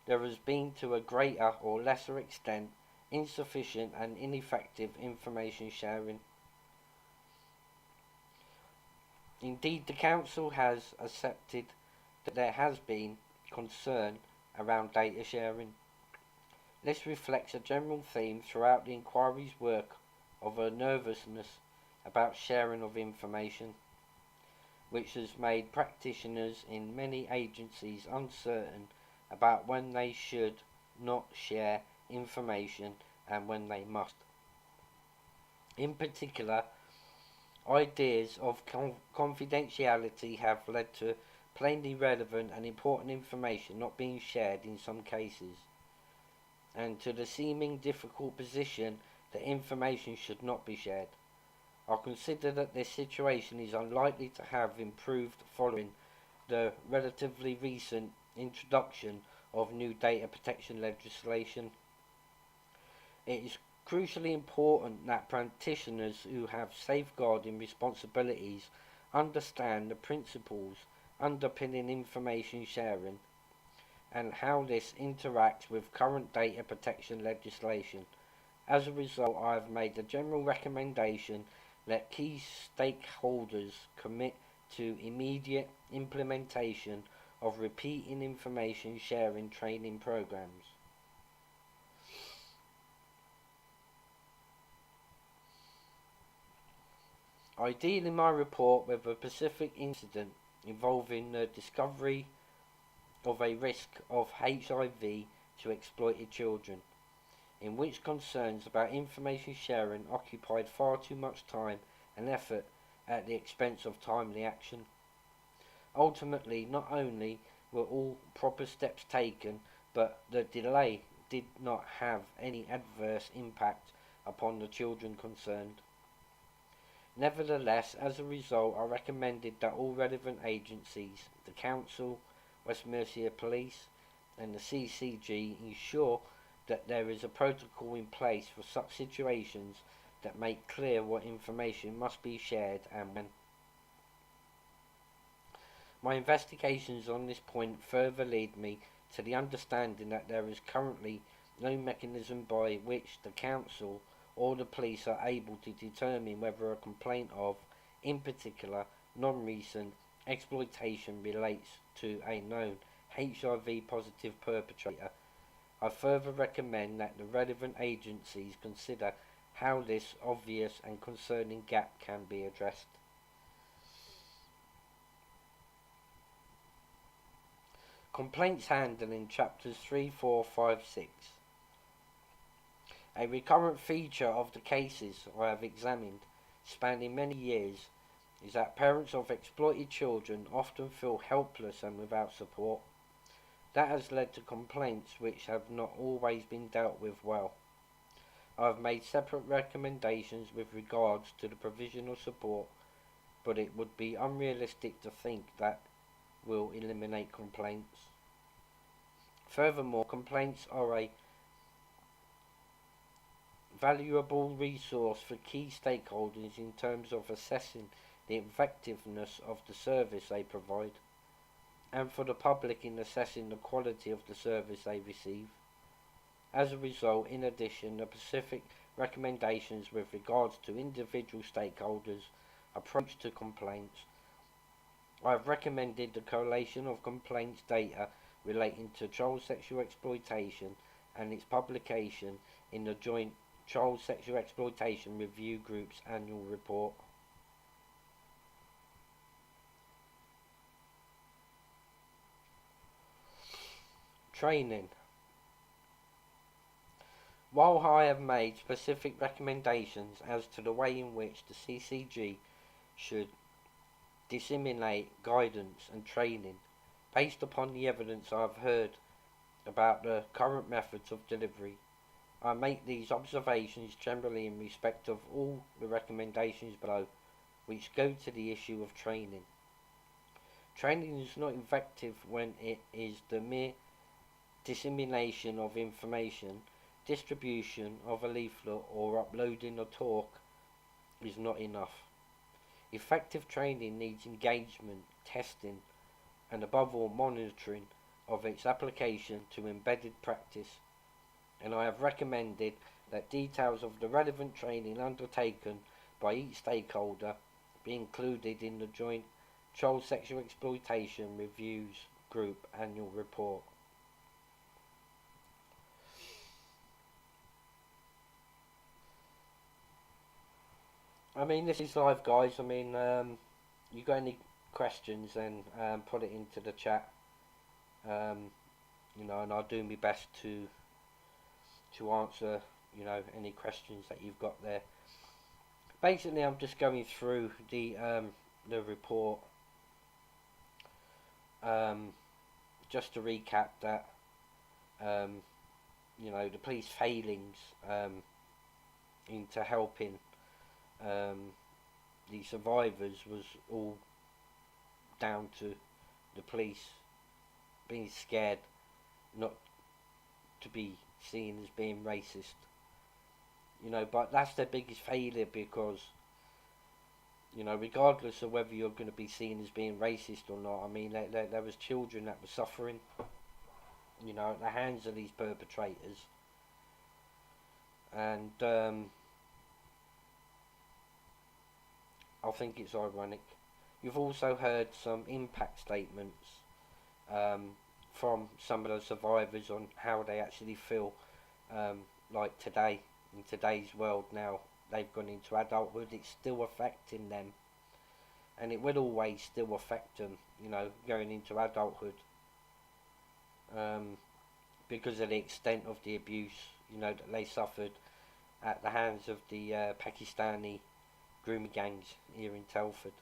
there has been, to a greater or lesser extent, insufficient and ineffective information sharing. Indeed, the Council has accepted that there has been concern around data sharing. This reflects a general theme throughout the inquiry's work of a nervousness about sharing of information, which has made practitioners in many agencies uncertain about when they should not share information and when they must. In particular, ideas of confidentiality have led to plainly relevant and important information not being shared in some cases, and to the seeming difficult position that information should not be shared. I consider that this situation is unlikely to have improved following the relatively recent introduction of new data protection legislation. It is crucially important that practitioners who have safeguarding responsibilities understand the principles underpinning information sharing and how this interacts with current data protection legislation. As a result, I have made a general recommendation that key stakeholders commit to immediate implementation of repeating information sharing training programs. I deal in my report with a specific incident involving the discovery of a risk of HIV to exploited children, in which concerns about information sharing occupied far too much time and effort at the expense of timely action. Ultimately, not only were all proper steps taken, but the delay did not have any adverse impact upon the children concerned. Nevertheless, as a result, I recommended that all relevant agencies, the Council, West Mercia Police and the CCG ensure that there is a protocol in place for such situations that make clear what information must be shared and when. My investigations on this point further lead me to the understanding that there is currently no mechanism by which the Council or the police are able to determine whether a complaint of, in particular, non-recent exploitation relates to a known HIV positive perpetrator. I further recommend that the relevant agencies consider how this obvious and concerning gap can be addressed. Complaints handling chapters 3, 4, 5, 6. A recurrent feature of the cases I have examined, spanning many years, is that parents of exploited children often feel helpless and without support. That has led to complaints which have not always been dealt with well. I have made separate recommendations with regards to the provision of support, but it would be unrealistic to think that will eliminate complaints. Furthermore, complaints are a valuable resource for key stakeholders in terms of assessing the effectiveness of the service they provide, and for the public in assessing the quality of the service they receive. As a result, in addition, the specific recommendations with regards to individual stakeholders' approach to complaints, I have recommended the collation of complaints data relating to child sexual exploitation and its publication in the joint Child Sexual Exploitation Review Group's annual report. Training. While I have made specific recommendations as to the way in which the CCG should disseminate guidance and training based upon the evidence I have heard about the current methods of delivery, I make these observations generally in respect of all the recommendations below, which go to the issue of training. Training is not effective when it is the mere dissemination of information. Distribution of a leaflet or uploading a talk is not enough. Effective training needs engagement, testing, and above all monitoring of its application to embedded practice, and I have recommended that details of the relevant training undertaken by each stakeholder be included in the joint Child Sexual Exploitation Reviews Group Annual Report. I mean, this is live, guys. I mean, you got any questions, then put it into the chat. You know, and I'll do my best to answer, you know, any questions that you've got there. Basically, I'm just going through the report, just to recap that, you know, the police failings into helping the survivors was all down to the police being scared not to be seen as being racist. You know, but that's their biggest failure, because, you know, regardless of whether you're going to be seen as being racist or not, I mean, there was children that were suffering, you know, at the hands of these perpetrators. And I think it's ironic. You've also heard some impact statements from some of the survivors on how they actually feel, like today, in today's world now, they've gone into adulthood, it's still affecting them. And it will always still affect them, you know, going into adulthood. Because of the extent of the abuse, you know, that they suffered at the hands of the Pakistani grooming gangs here in Telford.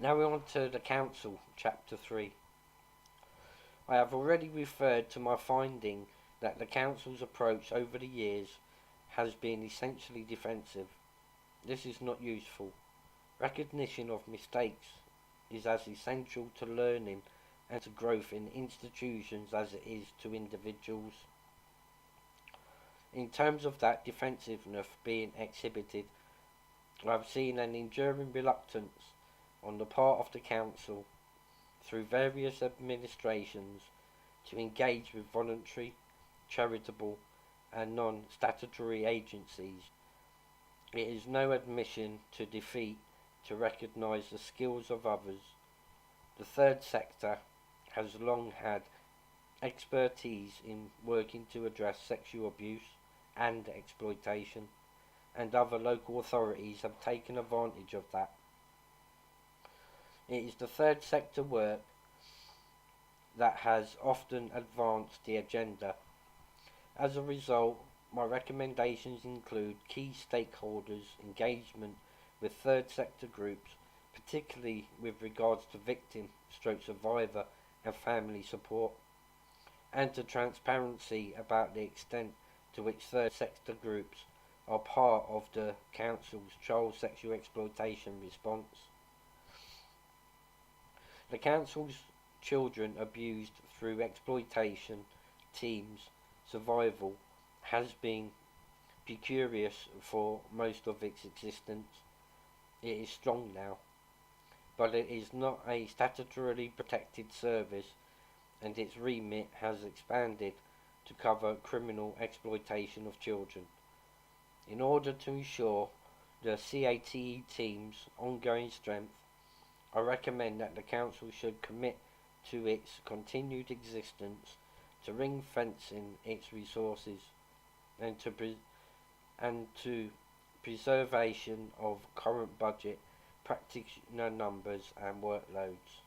Now we're on to the Council, Chapter 3. I have already referred to my finding that the Council's approach over the years has been essentially defensive. This is not useful. Recognition of mistakes is as essential to learning and to growth in institutions as it is to individuals. In terms of that defensiveness being exhibited, I have seen an enduring reluctance on the part of the Council through various administrations to engage with voluntary, charitable and non-statutory agencies. It is no admission to defeat to recognise the skills of others. The third sector has long had expertise in working to address sexual abuse and exploitation, and other local authorities have taken advantage of that. It is the third sector work that has often advanced the agenda. As a result, my recommendations include key stakeholders' engagement with third sector groups, particularly with regards to victim, survivor and family support, and to transparency about the extent to which third sector groups are part of the Council's child sexual exploitation response. The Council's children abused through exploitation teams survival has been precarious for most of its existence. It is strong now, but it is not a statutorily protected service, and its remit has expanded to cover criminal exploitation of children. In order to ensure the CATE team's ongoing strength, I recommend that the Council should commit to its continued existence, to ring-fencing its resources, and to preservation of current budget, practitioner numbers and workloads.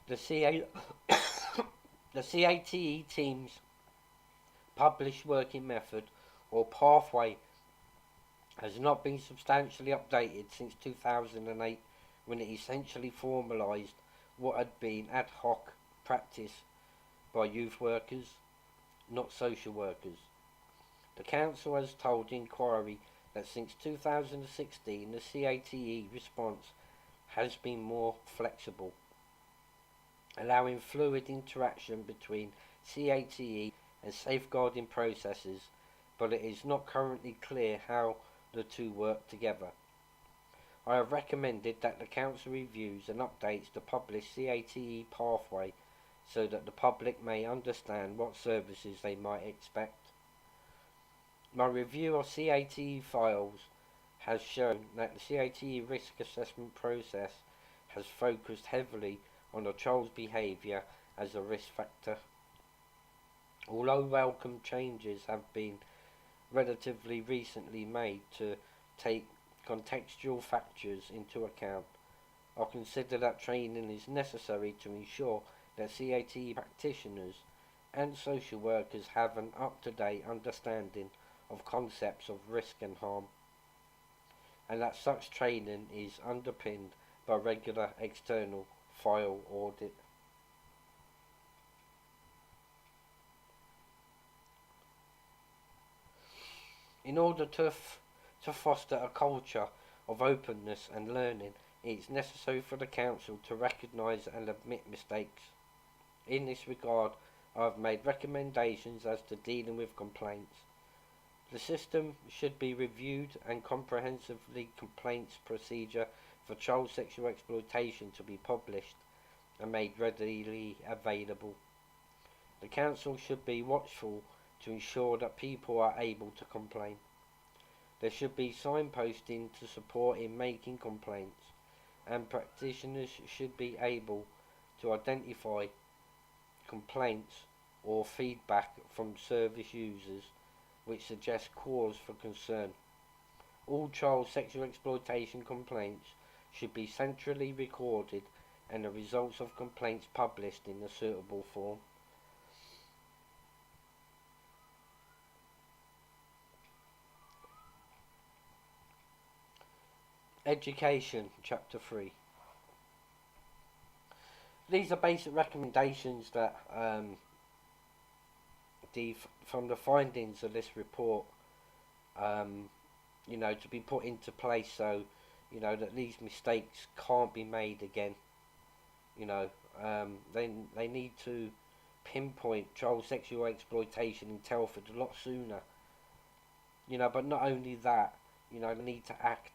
The CATE team's published working method or pathway has not been substantially updated since 2008, when it essentially formalised what had been ad hoc practice by youth workers, not social workers. The Council has told inquiry that since 2016 the CATE response has been more flexible, allowing fluid interaction between CATE and safeguarding processes, but it is not currently clear how the two work together. I have recommended that the Council reviews and updates the published CATE pathway so that the public may understand what services they might expect. My review of CATE files has shown that the CATE risk assessment process has focused heavily on a child's behaviour as a risk factor. Although welcome changes have been relatively recently made to take contextual factors into account, I consider that training is necessary to ensure that CATE practitioners and social workers have an up-to-date understanding of concepts of risk and harm, and that such training is underpinned by regular external file audit. In order to foster a culture of openness and learning, it is necessary for the Council to recognise and admit mistakes. In this regard, I have made recommendations as to dealing with complaints. The system should be reviewed and comprehensively complaints procedure for child sexual exploitation to be published and made readily available. The Council should be watchful to ensure that people are able to complain. There should be signposting to support in making complaints, and practitioners should be able to identify complaints or feedback from service users which suggest cause for concern. All child sexual exploitation complaints should be centrally recorded and the results of complaints published in a suitable form. Education, Chapter 3. These are basic recommendations that from the findings of this report, to be put into place so, that these mistakes can't be made again. They need to pinpoint child sexual exploitation in Telford a lot sooner. But not only that, they need to act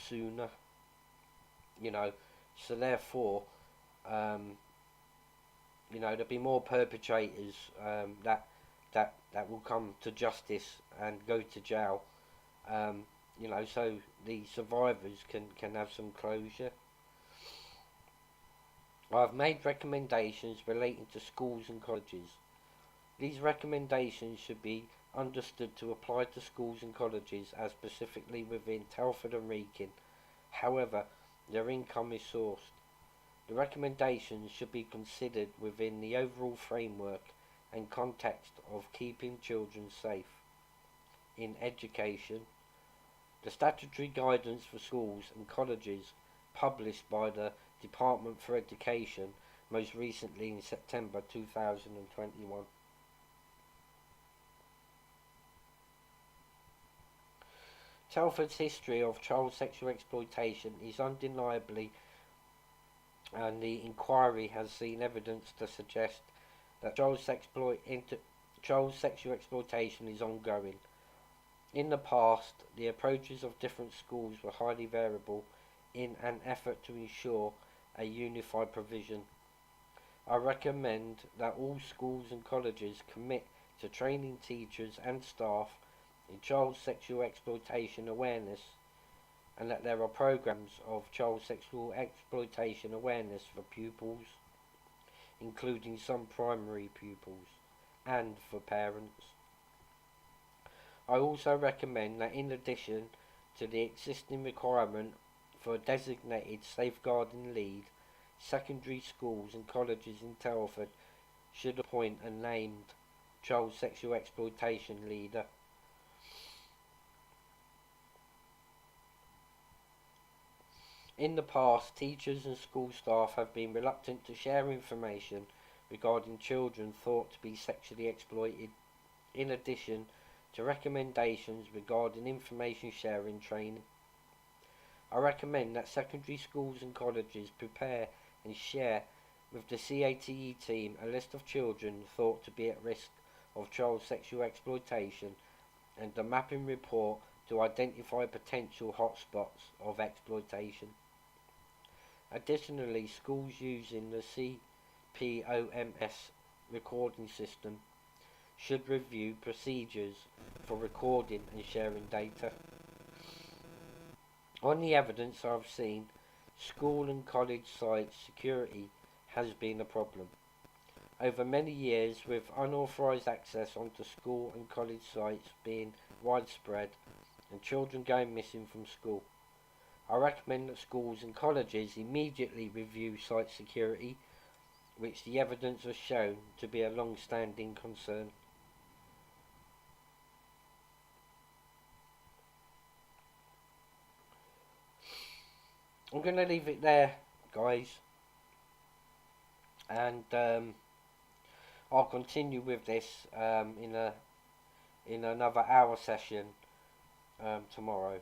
sooner. So therefore, there'll be more perpetrators that will come to justice and go to jail. So the survivors can have some closure. I've made recommendations relating to schools and colleges. These recommendations should be understood to apply to schools and colleges as specifically within Telford and Wrekin. However, their income is sourced. The recommendations should be considered within the overall framework and context of keeping children safe. In education, the statutory guidance for schools and colleges published by the Department for Education most recently in September 2021. Telford's history of child sexual exploitation is undeniably, and the inquiry has seen evidence to suggest that child sexual exploitation is ongoing. In the past, the approaches of different schools were highly variable in an effort to ensure a unified provision. I recommend that all schools and colleges commit to training teachers and staff in child sexual exploitation awareness, and that there are programs of child sexual exploitation awareness for pupils, including some primary pupils, and for parents. I also recommend that in addition to the existing requirement for a designated safeguarding lead, secondary schools and colleges in Telford should appoint a named child sexual exploitation leader. In the past, teachers and school staff have been reluctant to share information regarding children thought to be sexually exploited, in addition to recommendations regarding information sharing training. I recommend that secondary schools and colleges prepare and share with the CATE team a list of children thought to be at risk of child sexual exploitation and a mapping report to identify potential hotspots of exploitation. Additionally, schools using the CPOMS recording system should review procedures for recording and sharing data. On the evidence I've seen, school and college site security has been a problem. Over many years, with unauthorised access onto school and college sites being widespread and children going missing from school, I recommend that schools and colleges immediately review site security, which the evidence has shown to be a long-standing concern. I'm going to leave it there, guys, and I'll continue with this in another hour session tomorrow.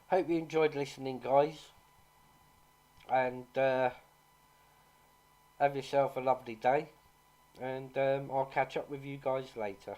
Hope you enjoyed listening, guys, and have yourself a lovely day, and I'll catch up with you guys later.